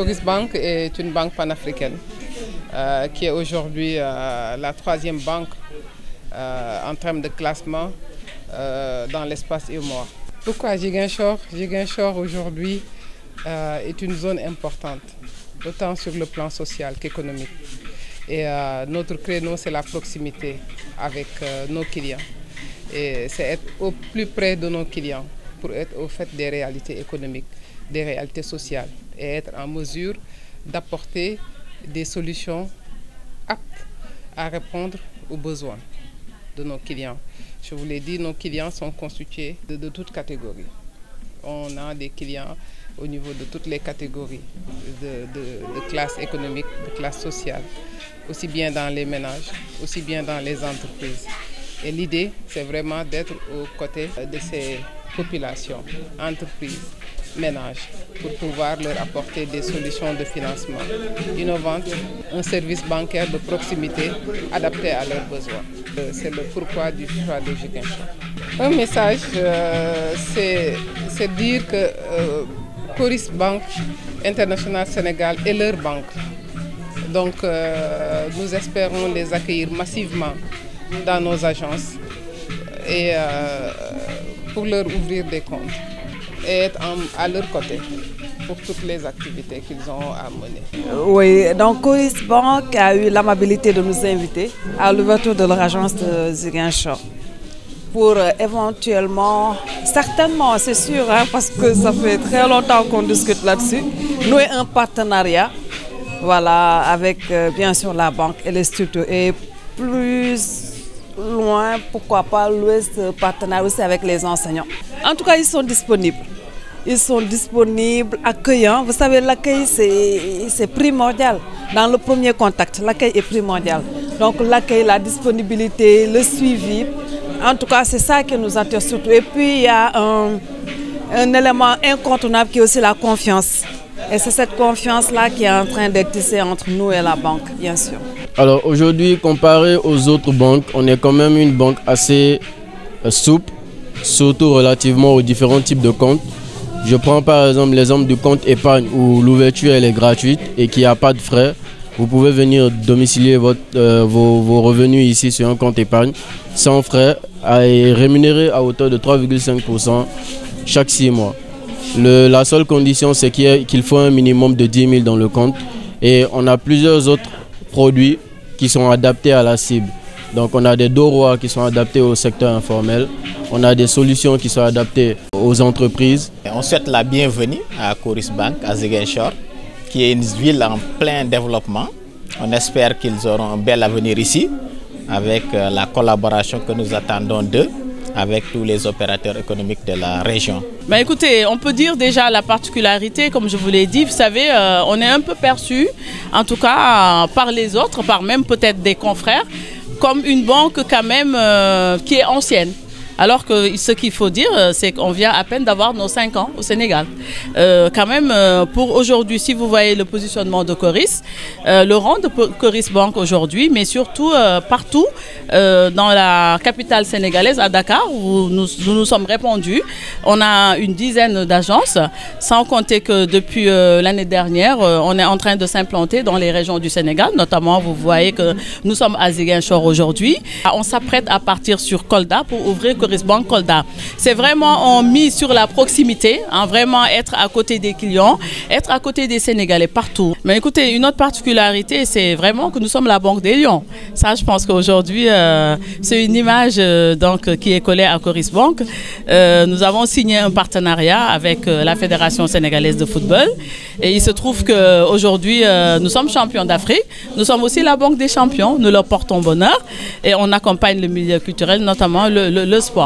Coris Bank est une banque panafricaine qui est aujourd'hui la troisième banque en termes de classement dans l'espace UEMOA. Pourquoi Ziguinchor? Ziguinchor aujourd'hui est une zone importante, autant sur le plan social qu'économique. Et notre créneau, c'est la proximité avec nos clients. Et c'est être au plus près de nos clients pour être au fait des réalités économiques, des réalités sociales et être en mesure d'apporter des solutions aptes à répondre aux besoins de nos clients. Je vous l'ai dit, nos clients sont constitués de toutes catégories. On a des clients au niveau de toutes les catégories de classe économique, de classe sociale, aussi bien dans les ménages, aussi bien dans les entreprises. Et l'idée, c'est vraiment d'être aux côtés de ces populations, entreprises, ménages, pour pouvoir leur apporter des solutions de financement innovantes, un service bancaire de proximité adapté à leurs besoins. C'est le pourquoi du choix de Ziguinchor. Un message, c'est dire que Coris Bank International Sénégal est leur banque. Donc nous espérons les accueillir massivement dans nos agences et pour leur ouvrir des comptes et être à leur côté pour toutes les activités qu'ils ont à mener. Oui, donc Coris Bank a eu l'amabilité de nous inviter à l'ouverture de leur agence de Ziguinchor pour éventuellement, certainement c'est sûr, hein, parce que ça fait très longtemps qu'on discute là-dessus, nouer un partenariat, voilà, avec bien sûr la banque et les structures et plus loin, pourquoi pas l'Ouest, partenaire aussi avec les enseignants. En tout cas, ils sont disponibles. Ils sont disponibles, accueillants. Vous savez, l'accueil, c'est primordial. Dans le premier contact, l'accueil est primordial. Donc l'accueil, la disponibilité, le suivi, en tout cas, c'est ça qui nous attire surtout. Et puis, il y a un élément incontournable qui est aussi la confiance. Et c'est cette confiance-là qui est en train d'être tissée entre nous et la banque, bien sûr. Alors aujourd'hui, comparé aux autres banques, on est quand même une banque assez souple, surtout relativement aux différents types de comptes. Je prends par exemple l'exemple du compte épargne où l'ouverture elle est gratuite et qu'il n'y a pas de frais. Vous pouvez venir domicilier vos revenus ici sur un compte épargne sans frais et rémunéré à hauteur de 3,5% chaque 6 mois. La seule condition, c'est qu'il faut un minimum de 10 000 dans le compte et on a plusieurs autres produits qui sont adaptés à la cible. Donc on a des DOROA qui sont adaptés au secteur informel, on a des solutions qui sont adaptées aux entreprises. On souhaite la bienvenue à Coris Bank, à Ziguinchor, qui est une ville en plein développement. On espère qu'ils auront un bel avenir ici, avec la collaboration que nous attendons d'eux, avec tous les opérateurs économiques de la région. Écoutez, on peut dire déjà la particularité, comme je vous l'ai dit, vous savez, on est un peu perçu, en tout cas par les autres, par même peut-être des confrères, comme une banque quand même qui est ancienne. Alors que ce qu'il faut dire, c'est qu'on vient à peine d'avoir nos 5 ans au Sénégal. Quand même, pour aujourd'hui, si vous voyez le positionnement de Coris, le rang de Coris Bank aujourd'hui, mais surtout partout dans la capitale sénégalaise, à Dakar, où nous sommes répandus. On a une dizaine d'agences, sans compter que depuis l'année dernière, on est en train de s'implanter dans les régions du Sénégal. Notamment, vous voyez que nous sommes à Ziguinchor aujourd'hui. On s'apprête à partir sur Kolda pour ouvrir Coris Bank Kolda. C'est vraiment on mise sur la proximité, hein, vraiment être à côté des clients, être à côté des Sénégalais partout. Mais écoutez, une autre particularité, c'est vraiment que nous sommes la Banque des Lions. Ça, je pense qu'aujourd'hui, c'est une image donc, qui est collée à Coris Bank. Nous avons signé un partenariat avec la Fédération sénégalaise de football. Et il se trouve qu'aujourd'hui, nous sommes champions d'Afrique. Nous sommes aussi la Banque des champions. Nous leur portons bonheur et on accompagne le milieu culturel, notamment le sport.